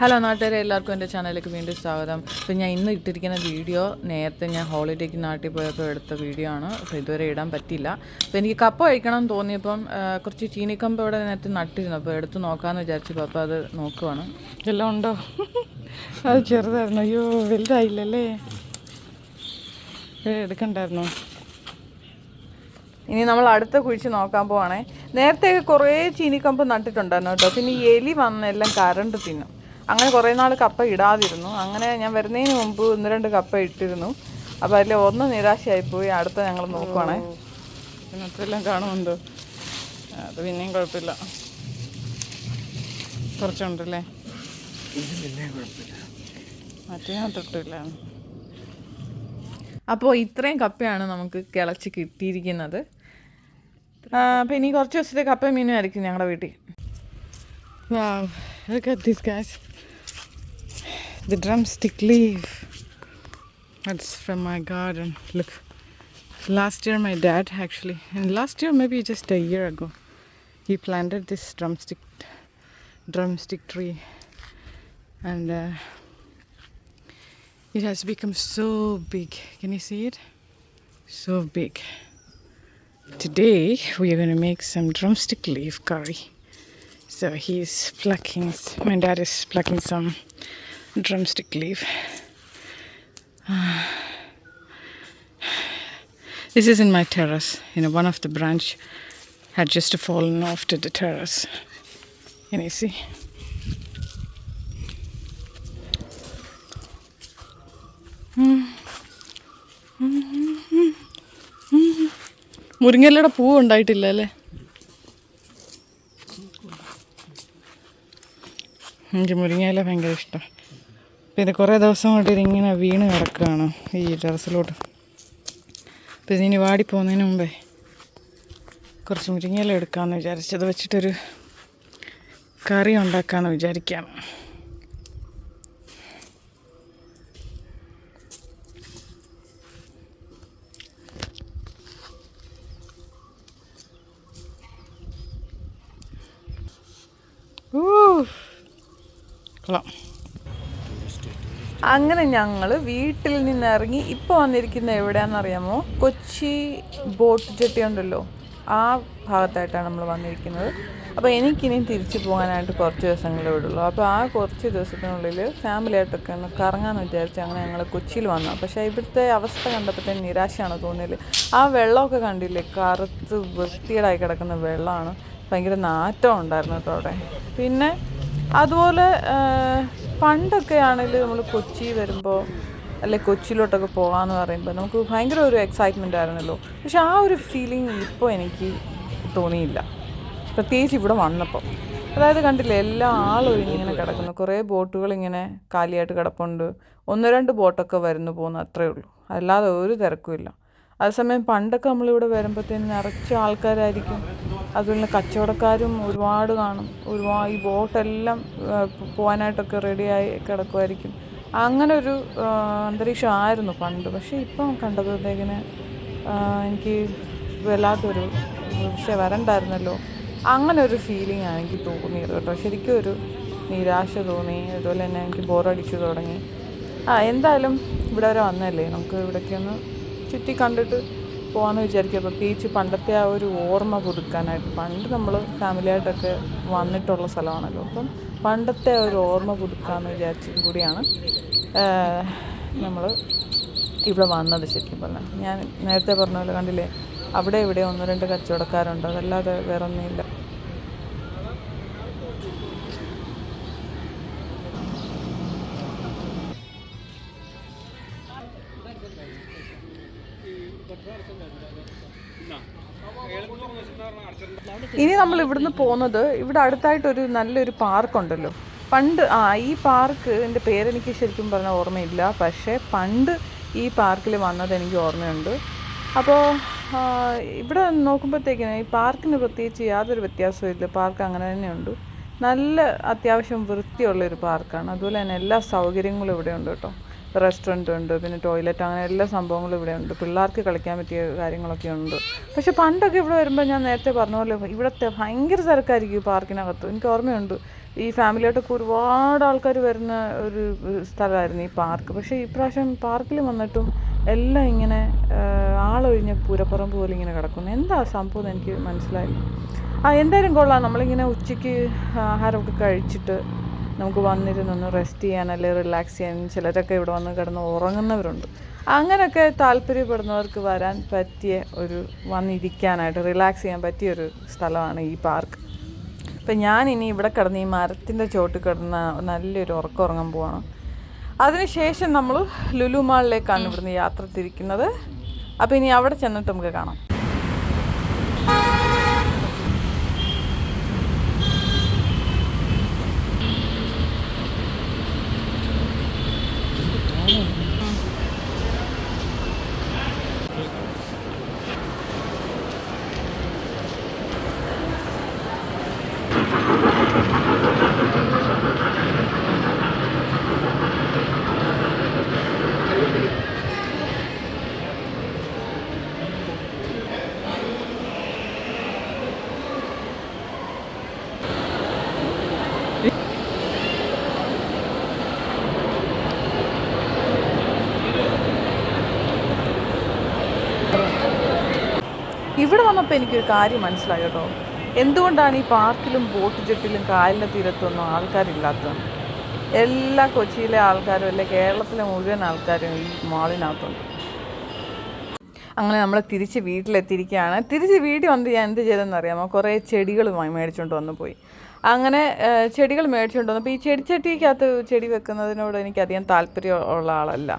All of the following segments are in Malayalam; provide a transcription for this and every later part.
ഹലോ നാട്ടുകാരെ, എല്ലാവർക്കും എൻ്റെ ചാനലിലേക്ക് വീണ്ടും സ്വാഗതം. അപ്പോൾ ഞാൻ ഇന്ന് ഇട്ടിരിക്കുന്ന വീഡിയോ നേരത്തെ ഞാൻ ഹോളിഡേക്ക് നാട്ടിൽ പോയപ്പോൾ എടുത്ത വീഡിയോ ആണ്. അപ്പോൾ ഇതുവരെ ഇടാൻ പറ്റില്ല. അപ്പോൾ എനിക്ക് കപ്പ കഴിക്കണം എന്ന് തോന്നിയപ്പം കുറച്ച് ചീനിക്കമ്പ് ഇവിടെ നേരത്തെ നട്ടിരുന്നു. അപ്പോൾ എടുത്ത് നോക്കാമെന്ന് വിചാരിച്ചപ്പോൾ അപ്പോൾ അത് നോക്കുവാണ്. എല്ലാം ഉണ്ടോ? അത് ചെറുതായിരുന്നു. അയ്യോ, വലുതായില്ലല്ലേ? എടുക്കണ്ടായിരുന്നു. ഇനി നമ്മൾ അടുത്ത കുഴിച്ച് നോക്കാൻ പോവാണേ. നേരത്തെ കുറേ ചീനിക്കമ്പ് നട്ടിട്ടുണ്ടായിരുന്നു കേട്ടോ. പിന്നെ ഈ എലി വന്നെല്ലാം കരണ്ട് തിന്നും. അങ്ങനെ കുറേ നാൾ കപ്പ ഇടാതിരുന്നു. അങ്ങനെ ഞാൻ വരുന്നതിന് മുമ്പ് 1-2 കപ്പ ഇട്ടിരുന്നു. അപ്പോൾ അതിൽ ഒന്ന് നിരാശയായിപ്പോയി. അടുത്ത ഞങ്ങൾ നോക്കുവാണേ. ഇതിനകത്തെല്ലാം കാണുമെന്തോ. അത് പിന്നെയും കുഴപ്പമില്ല, കുറച്ചുണ്ടല്ലേ? മറ്റേതൊട്ടില്ല. അപ്പോൾ ഇത്രയും കപ്പയാണ് നമുക്ക് കിളച്ച് കിട്ടിയിരിക്കുന്നത്. അപ്പോൾ ഇനി കുറച്ച് ദിവസത്തെ കപ്പ മീനും ആയിരിക്കും ഞങ്ങളുടെ വീട്ടിൽ. Wow, look at this, guys. The drumstick leaf. That's from my garden. Look. Last year my dad actually, and last year maybe just a year ago, he planted this drumstick tree, and it has become so big. Can you see it? So big. Today we are going to make some drumstick leaf curry. So my dad is plucking some drumstick leaf. This is in my terrace. One of the branch had just fallen off to the terrace. Can you see? മുരിങ്ങയിലയുടെ പൂവ് ഉണ്ടായിട്ടില്ല അല്ലേ? എനിക്ക് മുരിങ്ങയില ഭയങ്കര ഇഷ്ടം. പിന്നെ കുറേ ദിവസം കൊണ്ട് ഇങ്ങനെ വീണ് കിടക്കുകയാണ് ഈ ടെറസിലോട്ട്. അപ്പോൾ ഇതിനി വാടിപ്പോകുന്നതിന് മുമ്പേ കുറച്ച് മുരിങ്ങയില എടുക്കാമെന്ന് വിചാരിച്ചത് വെച്ചിട്ടൊരു കറി ഉണ്ടാക്കാമെന്ന് വിചാരിക്കാം. അങ്ങനെ ഞങ്ങൾ വീട്ടിൽ നിന്ന് ഇറങ്ങി ഇപ്പോൾ വന്നിരിക്കുന്ന എവിടെയാണെന്നറിയാമോ? കൊച്ചി ബോട്ട് ജെട്ടി ഉണ്ടല്ലോ, ആ ഭാഗത്തായിട്ടാണ് നമ്മൾ വന്നിരിക്കുന്നത്. അപ്പോൾ എനിക്കിനിയും തിരിച്ചു പോകാനായിട്ട് കുറച്ച് ദിവസങ്ങളേ വിടുള്ളൂ. അപ്പോൾ ആ കുറച്ച് ദിവസത്തിനുള്ളിൽ ഫാമിലിയായിട്ടൊക്കെ ഒന്ന് കറങ്ങാമെന്ന് വിചാരിച്ച് അങ്ങനെ ഞങ്ങൾ കൊച്ചിയിൽ വന്നു. പക്ഷേ ഇവിടുത്തെ അവസ്ഥ കണ്ടപ്പോഴത്തേന് നിരാശയാണ് തോന്നിയത്. ആ വെള്ളമൊക്കെ കണ്ടില്ലേ, കറുത്ത് വൃത്തികേടായി കിടക്കുന്ന വെള്ളമാണ്. ഭയങ്കര നാറ്റം ഉണ്ടായിരുന്നു കേട്ടോ അവിടെ. പിന്നെ അതുപോലെ പണ്ടൊക്കെ ആണെങ്കിൽ നമ്മൾ കൊച്ചി വരുമ്പോൾ അല്ലെ കൊച്ചിയിലോട്ടൊക്കെ പോകാമെന്ന് പറയുമ്പോൾ നമുക്ക് ഭയങ്കര ഒരു എക്സൈറ്റ്മെൻ്റ് ആയിരുന്നല്ലോ. പക്ഷെ ആ ഒരു ഫീലിംഗ് ഇപ്പോൾ എനിക്ക് തോന്നിയില്ല, പ്രത്യേകിച്ച് ഇവിടെ വന്നപ്പോൾ. അതായത് കണ്ടില്ലേ, എല്ലാ ആളൊഴിഞ്ഞിങ്ങനെ കിടക്കുന്നു. കുറേ ബോട്ടുകൾ ഇങ്ങനെ കാലിയായിട്ട് കിടപ്പുണ്ട്. 1-2 ബോട്ടൊക്കെ വരുന്നു പോകുന്നു, അത്രയേ ഉള്ളൂ. അല്ലാതെ ഒരു തിരക്കുമില്ല. അതേസമയം പണ്ടൊക്കെ നമ്മളിവിടെ വരുമ്പോഴത്തേന് നിറച്ച് ആൾക്കാരായിരിക്കും. അതുപോലെ കച്ചവടക്കാരും ഒരുപാട് കാണും. ഈ ബോട്ടെല്ലാം പോകാനായിട്ടൊക്കെ റെഡിയായി കിടക്കുമായിരിക്കും. അങ്ങനെ ഒരു അന്തരീക്ഷമായിരുന്നു പണ്ട്. പക്ഷേ ഇപ്പം കണ്ടപ്പോഴത്തേക്കിന് എനിക്ക് വല്ലാത്തൊരു വരണ്ടായിരുന്നല്ലോ, അങ്ങനെ ഒരു ഫീലിംഗാണ് എനിക്ക് തോന്നിയത് കേട്ടോ. ശരിക്കും ഒരു നിരാശ തോന്നി. അതുപോലെ തന്നെ എനിക്ക് ബോറടിച്ചു തുടങ്ങി. എന്തായാലും ഇവിടെ വരെ വന്നല്ലേ, നമുക്ക് ഇവിടേക്ക് ഒന്ന് ചുറ്റി കണ്ടിട്ട് പോകാമെന്ന് വിചാരിക്കുക. പ്രത്യേകിച്ച് പണ്ടത്തെ ആ ഒരു ഓർമ്മ പുതുക്കാനായിട്ട്. പണ്ട് നമ്മൾ ഫാമിലിയായിട്ടൊക്കെ വന്നിട്ടുള്ള സ്ഥലമാണല്ലോ. അപ്പം പണ്ടത്തെ ആ ഒരു ഓർമ്മ പുതുക്കാമെന്ന് വിചാരിച്ചും കൂടിയാണ് നമ്മൾ ഇവിടെ വന്നത്. ശരിക്കും പറഞ്ഞാൽ ഞാൻ നേരത്തെ പറഞ്ഞ പോലെ കണ്ടില്ലേ, അവിടെ ഇവിടെ 1-2 കച്ചവടക്കാരുണ്ട്, അതല്ലാതെ വേറെ ഒന്നുമില്ല. ഇനി നമ്മൾ ഇവിടുന്ന് പോകുന്നത്, ഇവിടെ അടുത്തായിട്ടൊരു നല്ലൊരു പാർക്കുണ്ടല്ലോ. പണ്ട് ഈ പാർക്കിൻ്റെ പേരെനിക്ക് ശരിക്കും പറഞ്ഞാൽ ഓർമ്മയില്ല. പക്ഷേ പണ്ട് ഈ പാർക്കിൽ വന്നത് എനിക്ക് ഓർമ്മയുണ്ട്. അപ്പോൾ ഇവിടെ നോക്കുമ്പോഴത്തേക്കിന് ഈ പാർക്കിന് പ്രത്യേകിച്ച് യാതൊരു വ്യത്യാസവും ഇല്ല. പാർക്ക് അങ്ങനെ തന്നെയുണ്ട്. നല്ല അത്യാവശ്യം വൃത്തിയുള്ളൊരു പാർക്കാണ്. അതുപോലെ തന്നെ എല്ലാ സൗകര്യങ്ങളും ഇവിടെ ഉണ്ട് കേട്ടോ. റെസ്റ്റോറൻറ്റ് ഉണ്ട്, പിന്നെ ടോയ്ലറ്റ്, അങ്ങനെ എല്ലാ സംഭവങ്ങളും ഇവിടെ ഉണ്ട്. പിള്ളേർക്ക് കളിക്കാൻ പറ്റിയ കാര്യങ്ങളൊക്കെ ഉണ്ട്. പക്ഷെ പണ്ടൊക്കെ ഇവിടെ വരുമ്പോൾ ഞാൻ നേരത്തെ പറഞ്ഞ പോലെ ഇവിടുത്തെ ഭയങ്കര തിരക്കായിരിക്കും പാർക്കിനകത്ത്. എനിക്ക് ഓർമ്മയുണ്ട് ഈ ഫാമിലിയായിട്ടൊക്കെ ഒരുപാട് ആൾക്കാർ വരുന്ന ഒരു സ്ഥലമായിരുന്നു ഈ പാർക്ക്. പക്ഷേ ഇപ്രാവശ്യം പാർക്കിൽ വന്നിട്ടും എല്ലാം ഇങ്ങനെ ആളൊഴിഞ്ഞ പൂരപ്പുറം പോലെ ഇങ്ങനെ കിടക്കുന്നു. എന്താ സംഭവം എന്ന് എനിക്ക് മനസ്സിലായില്ല. എന്തായാലും കൊള്ളാം. നമ്മളിങ്ങനെ ഉച്ചയ്ക്ക് ആഹാരമൊക്കെ കഴിച്ചിട്ട് നമുക്ക് വന്നിരുന്നൊന്ന് റെസ്റ്റ് ചെയ്യാൻ അല്ലെങ്കിൽ റിലാക്സ് ചെയ്യാൻ, ചിലരൊക്കെ ഇവിടെ വന്ന് കിടന്ന് ഉറങ്ങുന്നവരുണ്ട്. അങ്ങനെയൊക്കെ താല്പര്യപ്പെടുന്നവർക്ക് വരാൻ പറ്റിയ വന്നിരിക്കാനായിട്ട് റിലാക്സ് ചെയ്യാൻ പറ്റിയൊരു സ്ഥലമാണ് ഈ പാർക്ക്. അപ്പം ഞാനിനി ഇവിടെ കിടന്ന് ഈ മരത്തിൻ്റെ ചോട്ടിൽ കിടന്ന് നല്ലൊരു ഉറക്കം ഉറങ്ങാൻ പോവാണ്. അതിനുശേഷം നമ്മൾ ലുലു മാളിലേക്കാണ് ഇവിടുന്ന് യാത്ര തിരിക്കുന്നത്. അപ്പോൾ ഇനി അവിടെ ചെന്നിട്ട് നമുക്ക് കാണാം. ഇവിടെ വന്നപ്പോൾ എനിക്കൊരു കാര്യം മനസ്സിലായി കേട്ടോ. എന്തുകൊണ്ടാണ് ഈ പാർക്കിലും ബോട്ട് ജെട്ടിലും കായലിൻ്റെ തീരത്തൊന്നും ആൾക്കാരില്ലാത്തത്? എല്ലാ കൊച്ചിയിലെ ആൾക്കാരും അല്ലെ കേരളത്തിലെ മുഴുവൻ ആൾക്കാരും ഈ മാളിനകത്തുണ്ട്. അങ്ങനെ നമ്മൾ തിരിച്ച് വീട്ടിലെത്തിയിരിക്കുകയാണ്. തിരിച്ച് വീട്ടിൽ വന്ന് ഞാൻ എന്ത് ചെയ്തതെന്ന് അറിയാമോ? കുറേ ചെടികൾ മേടിച്ചുകൊണ്ട് വന്ന് പോയി. അങ്ങനെ ചെടികൾ മേടിച്ചുകൊണ്ട് വന്നപ്പോൾ ഈ ചെടിച്ചട്ടിക്കകത്ത് ചെടി വെക്കുന്നതിനോട് എനിക്കധികം താല്പര്യമുള്ള ആളല്ല.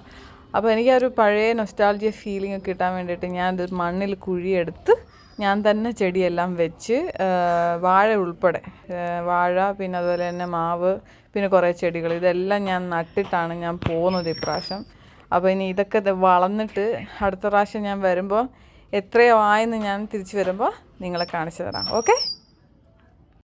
അപ്പോൾ എനിക്കൊരു പഴയ നൊസ്റ്റാൾജിയ ഫീലിംഗ് കിട്ടാൻ വേണ്ടിയിട്ട് ഞാനത് മണ്ണിൽ കുഴിയെടുത്ത് ഞാൻ തന്നെ ചെടിയെല്ലാം വെച്ച്, വാഴ ഉൾപ്പെടെ, വാഴ പിന്നെ അതുപോലെ തന്നെ മാവ് പിന്നെ കുറേ ചെടികൾ, ഇതെല്ലാം ഞാൻ നട്ടിട്ടാണ് ഞാൻ പോകുന്നത് ഇപ്രാവശ്യം. അപ്പോൾ ഇനി ഇതൊക്കെ വളർന്നിട്ട് അടുത്ത പ്രാവശ്യം ഞാൻ വരുമ്പോൾ എത്രയോ ആയെന്ന് ഞാൻ തിരിച്ച് വരുമ്പോൾ നിങ്ങളെ കാണിച്ചു തരാം. ഓക്കെ.